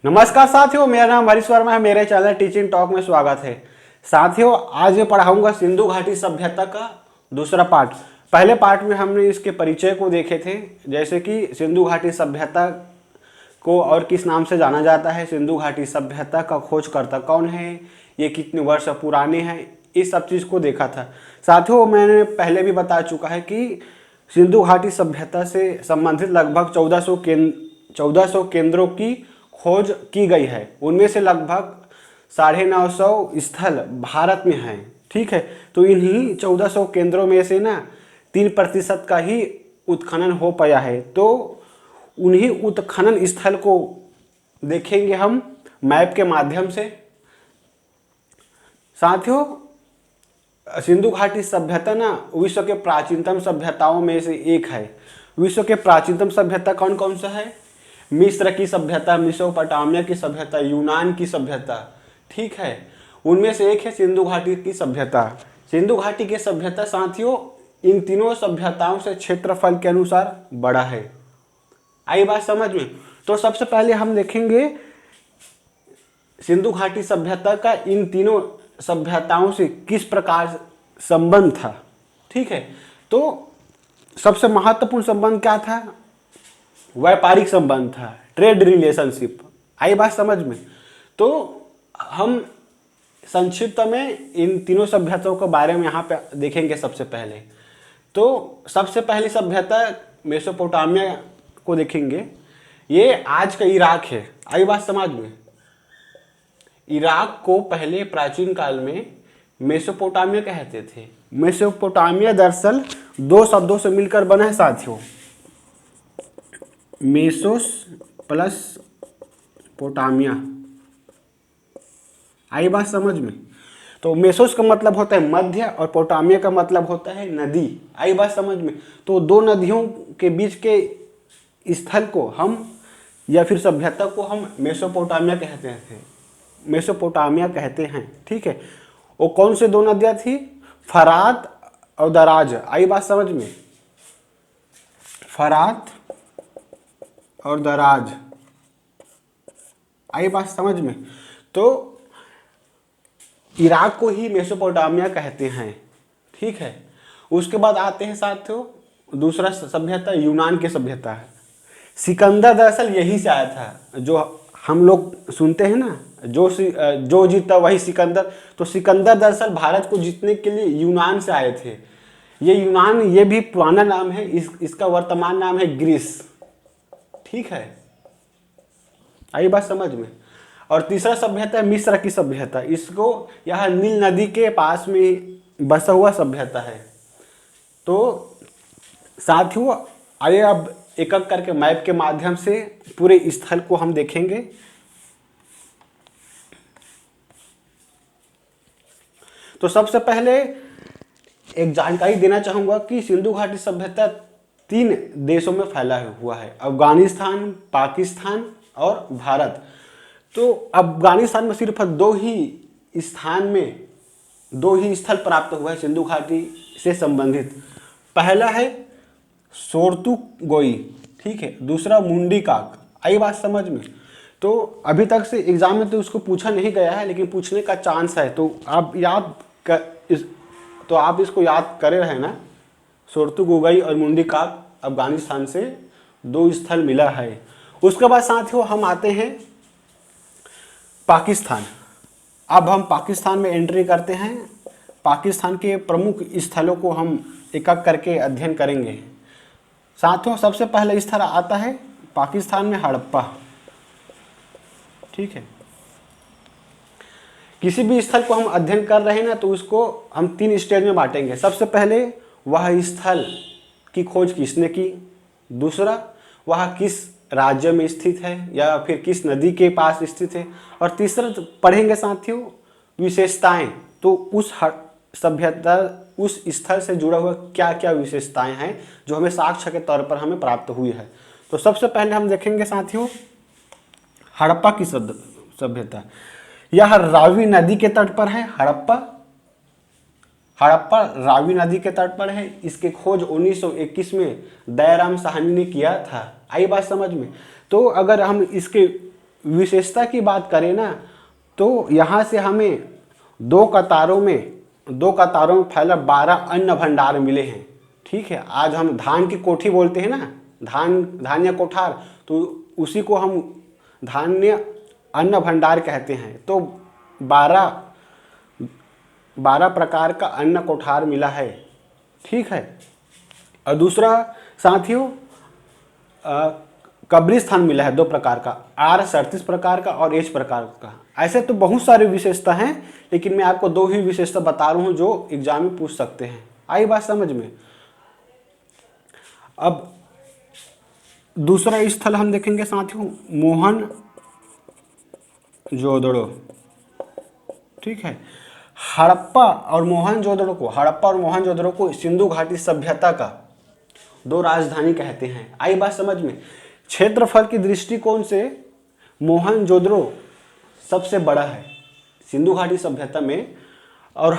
नमस्कार साथियों, मेरा नाम हरीश वर्मा है। मेरे चैनल टीचिंग टॉक में स्वागत है। साथियों, आज मैं पढ़ाऊंगा सिंधु घाटी सभ्यता का दूसरा पार्ट। पहले पार्ट में हमने इसके परिचय को देखे थे, जैसे कि सिंधु घाटी सभ्यता को और किस नाम से जाना जाता है, सिंधु घाटी सभ्यता का खोजकर्ता कौन है, ये कितने वर्ष पुराने हैं, इस सब चीज़ को देखा था। साथियों, मैंने पहले भी बता चुका है कि सिंधु घाटी सभ्यता से संबंधित लगभग 1400 केंद्रों की खोज की गई है। उनमें से लगभग 950 स्थल भारत में हैं। ठीक है, तो इन्हीं 1400 केंद्रों में से ना 3% का ही उत्खनन हो पाया है। तो उन्हीं उत्खनन स्थल को देखेंगे हम मैप के माध्यम से। साथियों, सिंधु घाटी सभ्यता ना विश्व के प्राचीनतम सभ्यताओं में से एक है। विश्व के प्राचीनतम सभ्यता कौन कौन सा है? मिस्र की सभ्यता, मेसोपोटामिया की सभ्यता, यूनान की सभ्यता। ठीक है, उनमें से एक है सिंधु घाटी की सभ्यता। सिंधु घाटी की सभ्यता साथियों इन तीनों सभ्यताओं से क्षेत्रफल के अनुसार बड़ा है। आई बात समझ में? तो सबसे पहले हम देखेंगे सिंधु घाटी सभ्यता का इन तीनों सभ्यताओं से किस प्रकार संबंध था। ठीक है, तो सबसे महत्वपूर्ण संबंध क्या था? व्यापारिक संबंध था, ट्रेड रिलेशनशिप। आई बात समझ में? तो हम संक्षिप्त में इन तीनों सभ्यताओं के बारे में यहाँ पे देखेंगे। सबसे पहले तो सबसे पहली सभ्यता मेसोपोटामिया को देखेंगे। ये आज का इराक है। आई बात समझ में? इराक को पहले प्राचीन काल में मेसोपोटामिया कहते थे। मेसोपोटामिया दरअसल दो शब्दों से मिलकर बना है साथियों, मेसोस प्लस पोटामिया। आई बात समझ में? तो मेसोस का मतलब होता है मध्य और पोटामिया का मतलब होता है नदी। आई बात समझ में? तो दो नदियों के बीच के स्थल को हम या फिर सभ्यता को हम मेसोपोटामिया कहते हैं, मेसोपोटामिया कहते हैं। ठीक है, वो कौन से दो नदियाँ थी? फरात और दराज। आई बात समझ में? फरात और दराज। आई बात समझ में? तो इराक को ही मेसोपोटामिया कहते हैं। ठीक है, उसके बाद आते हैं साथियों दूसरा सभ्यता यूनान की सभ्यता है। सिकंदर दरअसल यहीं से आया था। जो हम लोग सुनते हैं ना, जो जीता वही सिकंदर। तो सिकंदर दरअसल भारत को जीतने के लिए यूनान से आए थे। ये यूनान ये भी पुराना नाम है, इसका वर्तमान नाम है ग्रीस। ठीक है, आई बात समझ में? और तीसरा सभ्यता है मिस्र की सभ्यता। इसको यह नील नदी के पास में बसा हुआ सभ्यता है। तो साथियों, आइए अब एक एक करके मैप के माध्यम से पूरे स्थल को हम देखेंगे। तो सबसे पहले एक जानकारी देना चाहूंगा कि सिंधु घाटी सभ्यता 3 देशों में फैला हुआ है, अफगानिस्तान, पाकिस्तान और भारत। तो अफगानिस्तान में सिर्फ दो ही स्थल प्राप्त हुआ है सिंधु घाटी से संबंधित। पहला है सोर्तुगोई, ठीक है, दूसरा मुंडी काक। आई बात समझ में? तो अभी तक से एग्जाम में तो उसको पूछा नहीं गया है, लेकिन पूछने का चांस है। तो आप इसको याद करे रहे ना। सोर्तुगोई और मुंडी काक अफगानिस्तान से 2 स्थल मिला है। उसके बाद साथियों हम आते हैं पाकिस्तान। अब हम पाकिस्तान में एंट्री करते हैं। पाकिस्तान के प्रमुख स्थलों को हम एक एक करके अध्ययन करेंगे। साथियों, सबसे पहले स्थल आता है पाकिस्तान में हड़प्पा। ठीक है, किसी भी स्थल को हम अध्ययन कर रहे हैं ना, तो उसको हम 3 स्टेज में बांटेंगे। सबसे पहले वह स्थल की खोज किसने की, दूसरा वह किस राज्य में स्थित है या फिर किस नदी के पास स्थित है, और तीसरा पढ़ेंगे साथियों विशेषताएं। तो उस सभ्यता उस स्थल से जुड़ा हुआ क्या क्या विशेषताएं हैं जो हमें साक्ष्य के तौर पर हमें प्राप्त हुई है। तो सबसे पहले हम देखेंगे साथियों हड़प्पा की सभ्यता। यह रावी नदी के तट पर है। हड़प्पा रावी नदी के तट पर है। इसकी खोज 1921 में दयाराम साहनी ने किया था। आई बात समझ में? तो अगर हम इसके विशेषता की बात करें ना, तो यहाँ से हमें दो कतारों में फैला 12 अन्न भंडार मिले हैं। ठीक है, आज हम धान की कोठी बोलते हैं ना, धान्य कोठार, तो उसी को हम धान्य अन्न भंडार कहते हैं। तो 12 प्रकार का अन्न कोठार मिला है। ठीक है, और दूसरा साथियों कब्रिस्तान मिला है 2 प्रकार का, R 37 प्रकार का और H प्रकार का। ऐसे तो बहुत सारी विशेषता हैं, लेकिन मैं आपको 2 ही विशेषता बता रहा हूँ जो एग्जाम में पूछ सकते हैं। आई बात समझ में। अब दूसरा स्थल हम देखेंगे साथियों, मोहनजोदड़ो। ठीक है, हड़प्पा और मोहनजोदड़ो को सिंधु घाटी सभ्यता का 2 राजधानी कहते हैं। आई बात समझ में। क्षेत्रफल की दृष्टिकोण से मोहनजोदड़ो सबसे बड़ा है सिंधु घाटी सभ्यता में, और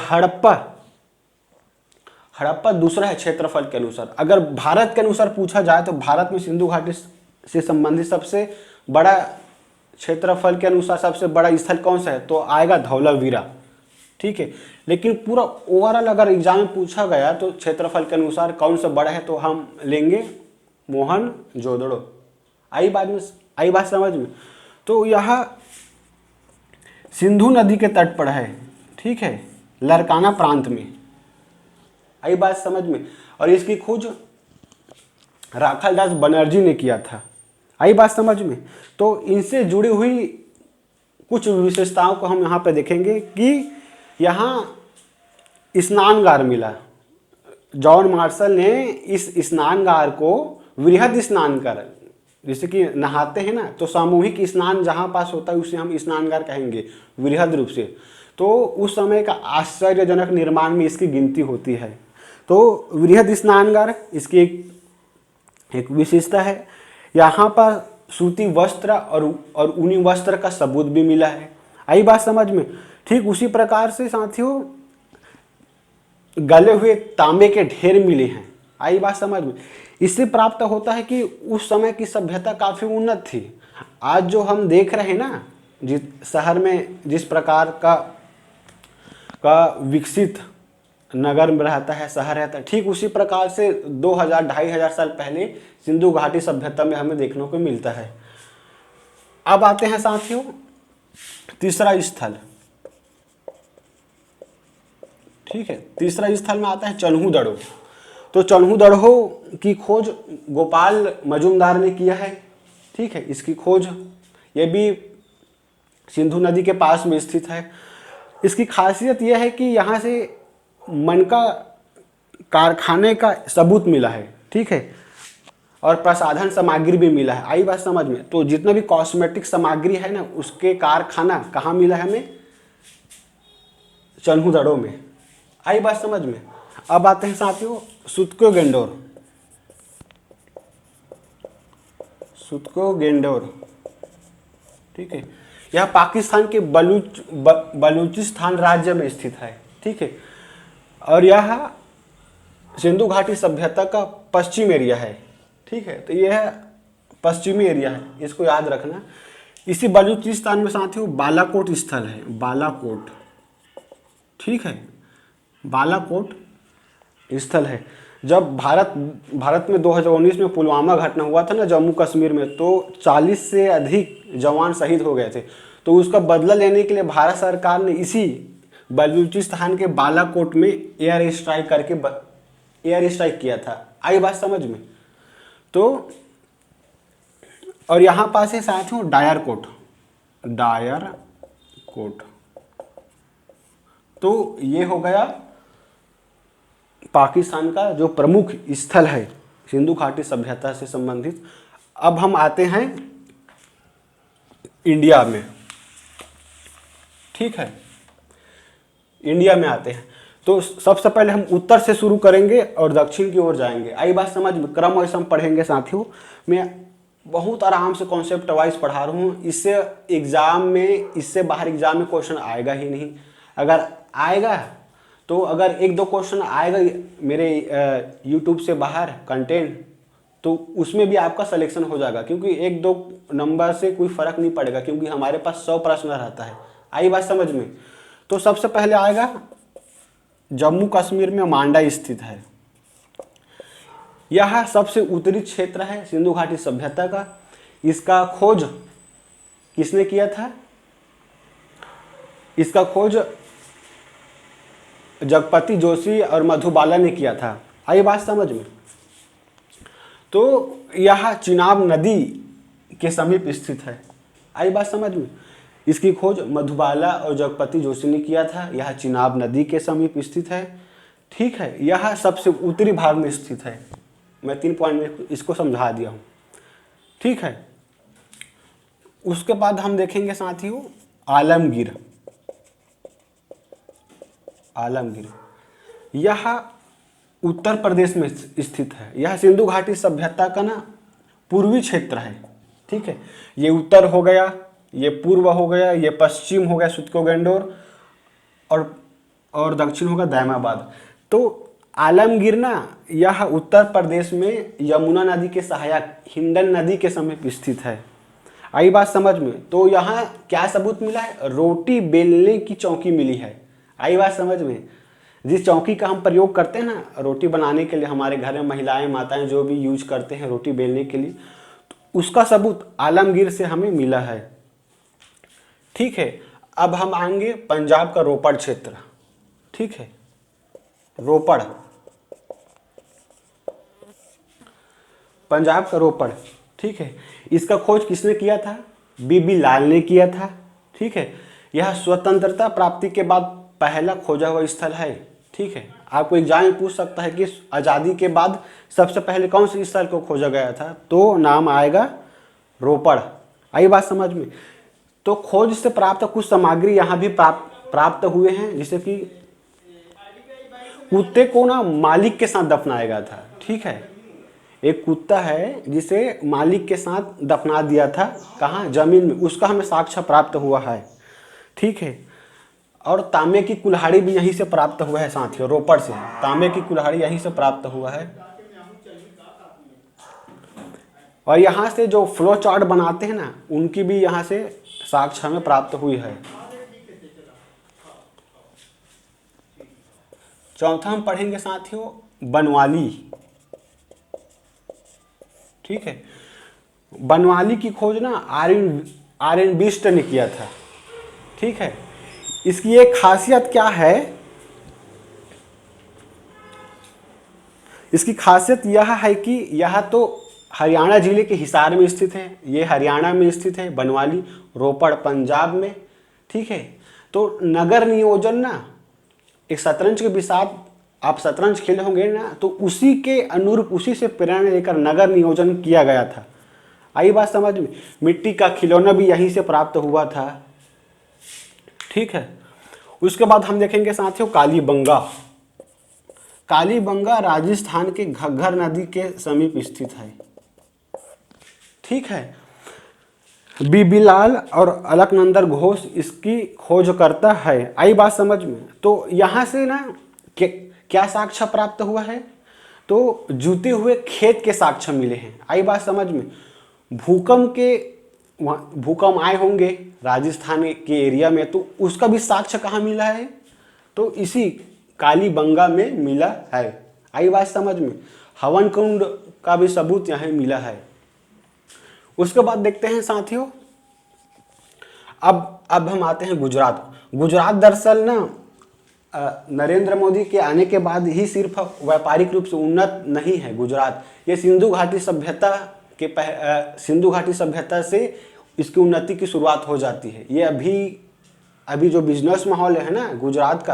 हड़प्पा दूसरा है क्षेत्रफल के अनुसार। अगर भारत के अनुसार पूछा जाए तो भारत में सिंधु घाटी से संबंधित सबसे बड़ा क्षेत्रफल के अनुसार सबसे बड़ा स्थल कौन सा है, तो आएगा धौलावीरा। ठीक है, लेकिन पूरा ओवरऑल अगर एग्जाम में पूछा गया तो क्षेत्रफल के अनुसार कौन सा बड़ा है, तो हम लेंगे मोहनजोदड़ो। आई बात समझ में। तो यह सिंधु नदी के तट पर है। ठीक है, लरकाना प्रांत में। आई बात समझ में। और इसकी खोज राखालदास बनर्जी ने किया था। आई बात समझ में। तो इनसे जुड़ी हुई कुछ विशेषताओं को हम यहाँ पे देखेंगे कि यहाँ स्नानगार मिला। जॉन मार्शल ने इस स्नानगार को वृहद स्नानगार, जैसे कि नहाते हैं ना, तो सामूहिक स्नान जहाँ पास होता है उसे हम स्नानगार कहेंगे वृहद रूप से। तो उस समय का आश्चर्यजनक निर्माण में इसकी गिनती होती है। तो वृहद स्नानगार इसकी एक विशेषता है। यहाँ पर सूती वस्त्र और ऊनी वस्त्र का सबूत भी मिला है। आई बात समझ में। ठीक उसी प्रकार से साथियों गले हुए तांबे के ढेर मिले हैं। आई बात समझ में। इससे प्राप्त होता है कि उस समय की सभ्यता काफ़ी उन्नत थी। आज जो हम देख रहे हैं ना, जिस शहर में जिस प्रकार का विकसित नगर में रहता है, शहर रहता है, ठीक उसी प्रकार से 2000-2500 साल पहले सिंधु घाटी सभ्यता में हमें देखने को मिलता है। अब आते हैं साथियों तीसरा स्थल। ठीक है, तीसरा स्थल में आता है चन्हू-दड़ो। तो चन्हू-दड़ो की खोज गोपाल मजुमदार ने किया है। ठीक है, इसकी खोज ये भी सिंधु नदी के पास में स्थित है। इसकी खासियत यह है कि यहाँ से मनका कारखाने का सबूत मिला है। ठीक है, और प्रसाधन सामग्री भी मिला है। आई बात समझ में। तो जितना भी कॉस्मेटिक सामग्री है ना, उसके कारखाना कहाँ मिला है हमें, चन्हू-दड़ो में। आई बात समझ में। अब आते हैं साथियों सुत्को गेंडोर। ठीक है, यह पाकिस्तान के बलूचिस्तान राज्य में स्थित है। ठीक है, और यह सिंधु घाटी सभ्यता का पश्चिम एरिया है। ठीक है, तो यह पश्चिमी एरिया है, इसको याद रखना। इसी बलूचिस्तान में साथियों बालाकोट स्थल है, बालाकोट। ठीक है, बालाकोट स्थल है। जब भारत में 2019 में पुलवामा घटना हुआ था ना जम्मू कश्मीर में, तो 40 से अधिक जवान शहीद हो गए थे। तो उसका बदला लेने के लिए भारत सरकार ने इसी बलूचिस्तान के बालाकोट में एयर स्ट्राइक किया था। आई बात समझ में। तो और यहाँ पास है साथियों डायर कोट। तो ये हो गया पाकिस्तान का जो प्रमुख स्थल है सिंधु घाटी सभ्यता से संबंधित। अब हम आते हैं इंडिया में। ठीक है, इंडिया में आते हैं। तो सबसे पहले हम उत्तर से शुरू करेंगे और दक्षिण की ओर जाएंगे। आई बात समझ में। क्रम वाइज हम पढ़ेंगे साथियों। मैं बहुत आराम से कॉन्सेप्ट वाइज पढ़ा रहा हूँ। इससे बाहर एग्जाम में क्वेश्चन आएगा ही नहीं। अगर आएगा तो अगर 1-2 क्वेश्चन आएगा मेरे यूट्यूब से बाहर कंटेंट, तो उसमें भी आपका सिलेक्शन हो जाएगा, क्योंकि 1-2 नंबर से कोई फर्क नहीं पड़ेगा, क्योंकि हमारे पास 100 प्रश्न रहता है। आई बात समझ में। तो सबसे पहले आएगा जम्मू कश्मीर में मांडा स्थित है। यह सबसे उत्तरी क्षेत्र है सिंधु घाटी सभ्यता का। इसका खोज किसने किया था? इसका खोज जगपति जोशी और मधुबाला ने किया था। आई बात समझ में। तो यह चिनाब नदी के समीप स्थित है। आई बात समझ में। इसकी खोज मधुबाला और जगपति जोशी ने किया था। यह चिनाब नदी के समीप स्थित है। ठीक है, यह सबसे उत्तरी भाग में स्थित है। मैं 3 पॉइंट में इसको समझा दिया हूँ। ठीक है, उसके बाद हम देखेंगे साथियों आलमगीर। आलमगीर यह उत्तर प्रदेश में स्थित है। यह सिंधु घाटी सभ्यता का ना पूर्वी क्षेत्र है। ठीक है, ये उत्तर हो गया, ये पूर्व हो गया, ये पश्चिम हो गया सुत्कोगेंडोर, और दक्षिण होगा दैमाबाद। तो आलमगीर ना यह उत्तर प्रदेश में यमुना नदी के सहायक हिंडन नदी के समीप स्थित है। आई बात समझ में। तो यहाँ क्या सबूत मिला है? रोटी बेलने की चौकी मिली है। आई बात समझ में। जिस चौकी का हम प्रयोग करते हैं ना रोटी बनाने के लिए, हमारे घर में महिलाएं माताएं जो भी यूज करते हैं रोटी बेलने के लिए, तो उसका सबूत आलमगीर से हमें मिला है। ठीक है, अब हम आएंगे पंजाब का रोपड़ क्षेत्र। ठीक है, रोपड़, पंजाब का रोपड़। ठीक है, इसका खोज किसने किया था? बीबी लाल ने किया था। ठीक है, यह स्वतंत्रता प्राप्ति के बाद पहला खोजा हुआ स्थल है। ठीक है, आपको एग्जाम में पूछ सकता है कि आज़ादी के बाद सबसे पहले कौन से स्थल को खोजा गया था, तो नाम आएगा रोपड़। आई बात समझ में। तो खोज से प्राप्त कुछ सामग्री यहाँ भी प्राप्त हुए हैं, जैसे कि कुत्ते को ना मालिक के साथ दफनाया गया था। ठीक है, एक कुत्ता है जिसे मालिक के साथ दफना दिया था, कहाँ? जमीन में। उसका हमें साक्ष्य प्राप्त हुआ है। ठीक है, और तांबे की कुल्हाड़ी भी यहीं से प्राप्त हुआ है साथियों, रोपड़ से तांबे की कुल्हाड़ी यहीं से प्राप्त हुआ है। और यहाँ से जो फ्लो चार्ट बनाते हैं ना उनकी भी यहाँ से साक्ष्य हमें प्राप्त हुई है। चौथा हम पढ़ेंगे साथियों बनवाली। ठीक है, बनवाली की खोज ना आर एन बिस्ट ने किया था। ठीक है, इसकी एक खासियत क्या है? इसकी खासियत यह है कि यह तो हरियाणा जिले के हिसार में स्थित है। ये हरियाणा में स्थित है बनवाली, रोपड़ पंजाब में। ठीक है, तो नगर नियोजन ना एक शतरंज के साथ आप शतरंज खेले होंगे ना, तो उसी के अनुरूप उसी से प्रेरणा लेकर नगर नियोजन किया गया था। आई बात समझ में। मिट्टी का खिलौना भी यहीं से प्राप्त हुआ था। ठीक है, उसके बाद हम देखेंगे साथियों कालीबंगा। कालीबंगा राजस्थान के घग्गर नदी के समीप स्थित है। ठीक है, बीबीलाल और अलकनंदर घोष इसकी खोज करता है। आई बात समझ में। तो यहाँ से ना क्या साक्ष्य प्राप्त हुआ है? तो जुते हुए खेत के साक्ष्य मिले हैं। आई बात समझ में। भूकंप आए होंगे राजस्थान के एरिया में, तो उसका भी साक्ष्य कहाँ मिला है? तो इसी कालीबंगा में मिला है। आई बात समझ में। हवन कुंड का भी सबूत यहाँ मिला है। उसके बाद देखते हैं साथियों, अब हम आते हैं गुजरात। गुजरात दरअसल ना नरेंद्र मोदी के आने के बाद ही सिर्फ व्यापारिक रूप से उन्नत नहीं है गुजरात। ये सिंधु घाटी सभ्यता से इसकी उन्नति की शुरुआत हो जाती है। ये अभी जो बिजनेस माहौल है ना गुजरात का,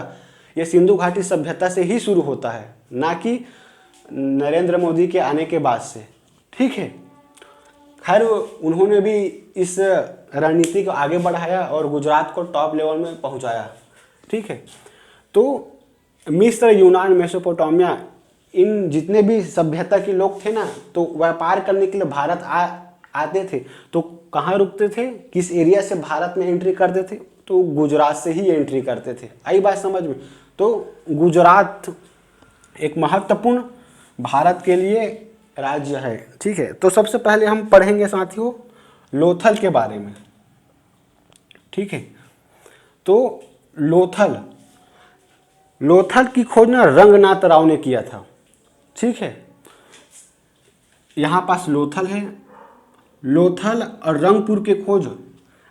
ये सिंधु घाटी सभ्यता से ही शुरू होता है, ना कि नरेंद्र मोदी के आने के बाद से। ठीक है, खैर उन्होंने भी इस रणनीति को आगे बढ़ाया और गुजरात को टॉप लेवल में पहुंचाया। ठीक है, तो मिस्र, यूनान, मेसोपोटामिया, इन जितने भी सभ्यता के लोग थे ना, तो व्यापार करने के लिए भारत आते थे। तो कहाँ रुकते थे? किस एरिया से भारत में एंट्री करते थे? तो गुजरात से ही एंट्री करते थे। आई बात समझ में। तो गुजरात एक महत्वपूर्ण भारत के लिए राज्य है। ठीक है, तो सबसे पहले हम पढ़ेंगे साथियों लोथल के बारे में। ठीक है, तो लोथल की खोज ना रंगनाथ राव ने किया था। ठीक है, यहाँ पास लोथल है, लोथल और रंगपुर के खोज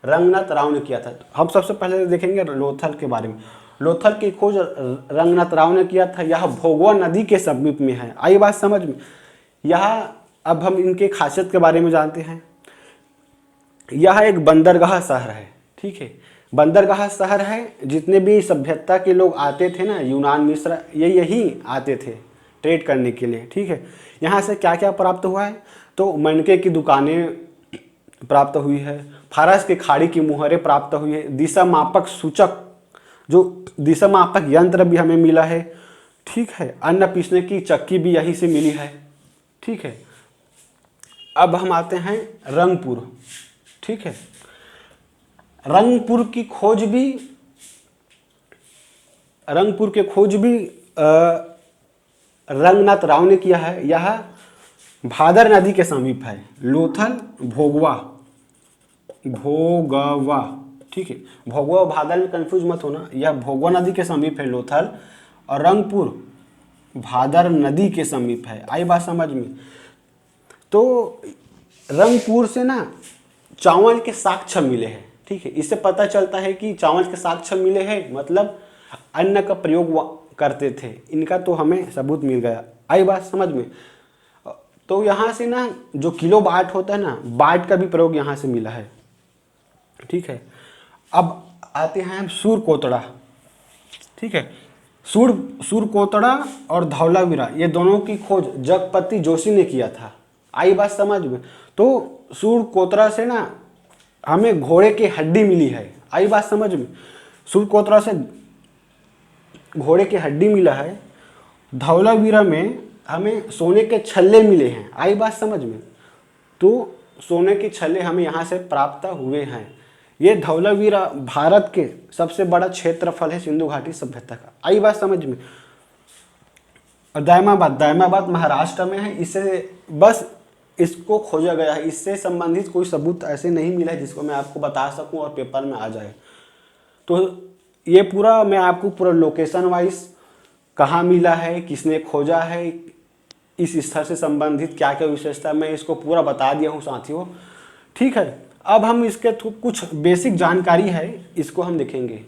रंगनाथ राव ने किया था। हम सबसे पहले देखेंगे लोथल के बारे में। लोथल की खोज रंगनाथ राव ने किया था। यह भोगवा नदी के समीप में है। आई बात समझ में। यह अब हम इनके खासियत के बारे में जानते हैं। यह एक बंदरगाह शहर है। ठीक है, बंदरगाह शहर है। जितने भी सभ्यता के लोग आते थे ना, यूनान, मिस्र, ये यही आते थे ट्रेड करने के लिए। ठीक है, यहाँ से क्या क्या प्राप्त हुआ है, तो मनके की दुकानें प्राप्त हुई है, फारस के खाड़ी की मुहरें प्राप्त हुई है, दिशा मापक सूचक जो दिशा मापक यंत्र भी हमें मिला है। ठीक है, अन्न पीसने की चक्की भी यहीं से मिली है। ठीक है, अब हम आते हैं रंगपुर। ठीक है, रंगपुर की खोज भी रंगनाथ राव ने किया है। यह भादर नदी के समीप है। लोथल भोगवा, ठीक है, भोगवा और भादर में कंफ्यूज मत होना। यह भोगवा नदी के समीप है लोथल, और रंगपुर भादर नदी के समीप है। आई बात समझ में। तो रंगपुर से ना चावल के साक्ष्य मिले हैं। ठीक है, इससे पता चलता है कि चावल के साक्ष्य मिले हैं, मतलब अन्न का प्रयोग करते थे। इनका तो हमें सबूत मिल गया। आई बात समझ में। तो यहाँ से ना जो किलो बाट होता है ना, बाट का भी प्रयोग यहाँ से मिला है। ठीक है, अब आते हैं हम सूरकोतड़ा। ठीक है, सूरकोतड़ा और धौलावीरा, ये दोनों की खोज जगपति जोशी ने किया था। आई बात समझ में। तो सूरकोतड़ा से ना हमें घोड़े की हड्डी मिली है। आई बात समझ में। सूरकोतड़ा से घोड़े की हड्डी मिला है। धौलावीरा में हमें सोने के छल्ले मिले हैं। आई बात समझ में। तो सोने के छल्ले हमें यहाँ से प्राप्त हुए हैं। ये धौलावीरा भारत के सबसे बड़ा क्षेत्रफल है सिंधु घाटी सभ्यता का। आई बात समझ में। और दायमाबाद महाराष्ट्र में है। इससे बस इसको खोजा गया है। इससे संबंधित कोई सबूत ऐसे नहीं मिला है जिसको मैं आपको बता सकूं और पेपर में आ जाए। तो ये पूरा मैं आपको पूरा लोकेशन वाइज कहाँ मिला है, किसने खोजा है, इस स्थल से संबंधित क्या क्या विशेषता, मैं इसको पूरा बता दिया हूँ साथियों। ठीक है, अब हम इसके कुछ बेसिक जानकारी है, इसको हम देखेंगे।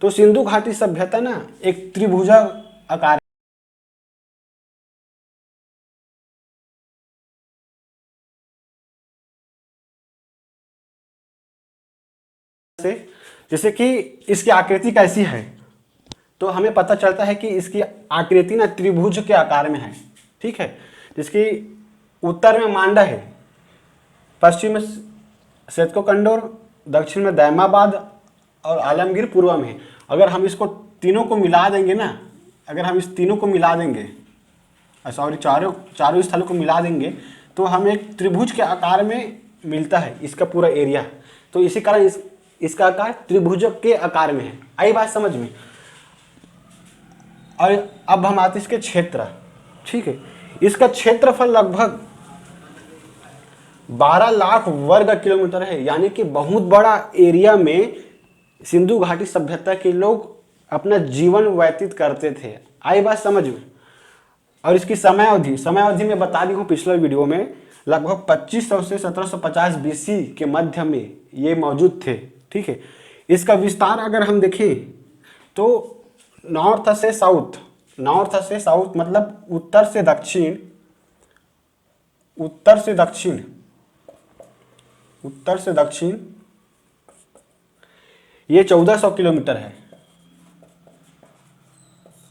तो सिंधु घाटी सभ्यता ना एक त्रिभुजा आकार से, जैसे कि इसकी आकृति कैसी है, तो हमें पता चलता है कि इसकी आकृति ना त्रिभुज के आकार में है। ठीक है, जिसकी उत्तर में मांडा है, पश्चिम में श्वेतकोकंडोर, दक्षिण में दायमाबाद और आलमगीर पूर्व में है। अगर हम इसको तीनों को मिला देंगे ना, अगर हम इस तीनों को मिला देंगे, सॉरी चारों स्थलों को मिला देंगे, तो हमें एक त्रिभुज के आकार में मिलता है इसका पूरा एरिया। तो इसी कारण इसका आकार त्रिभुज के आकार में है। आई बात समझ में। और अब हम आते इसके क्षेत्र। ठीक है, इसका क्षेत्रफल लगभग 12 लाख वर्ग किलोमीटर है। यानी कि बहुत बड़ा एरिया में सिंधु घाटी सभ्यता के लोग अपना जीवन व्यतीत करते थे। आई बात समझ में। और इसकी समय अवधि में बता दी हूँ पिछले वीडियो में, लगभग 2500 से 1750 बीसी के मध्य में ये मौजूद थे। ठीक है, इसका विस्तार अगर हम देखें तो नॉर्थ से साउथ मतलब उत्तर से दक्षिण ये 1400 किलोमीटर है।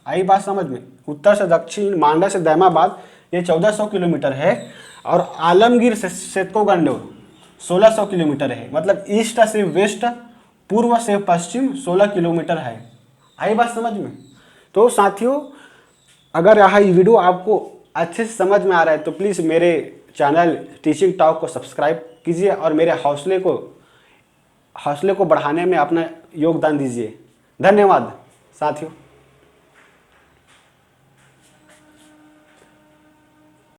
आई बात समझ में। उत्तर से दक्षिण, मांडा से दायमाबाद ये 1400 किलोमीटर है। और आलमगीर से श्वेतकोकंडोर 1600 किलोमीटर है। मतलब ईस्ट से वेस्ट, पूर्व से पश्चिम 16 किलोमीटर है। आई बात समझ में। तो साथियों, अगर यह वीडियो आपको अच्छे से समझ में आ रहा है तो प्लीज़ मेरे चैनल टीचिंग टॉक को सब्सक्राइब कीजिए और मेरे हौसले को बढ़ाने में अपना योगदान दीजिए। धन्यवाद साथियों।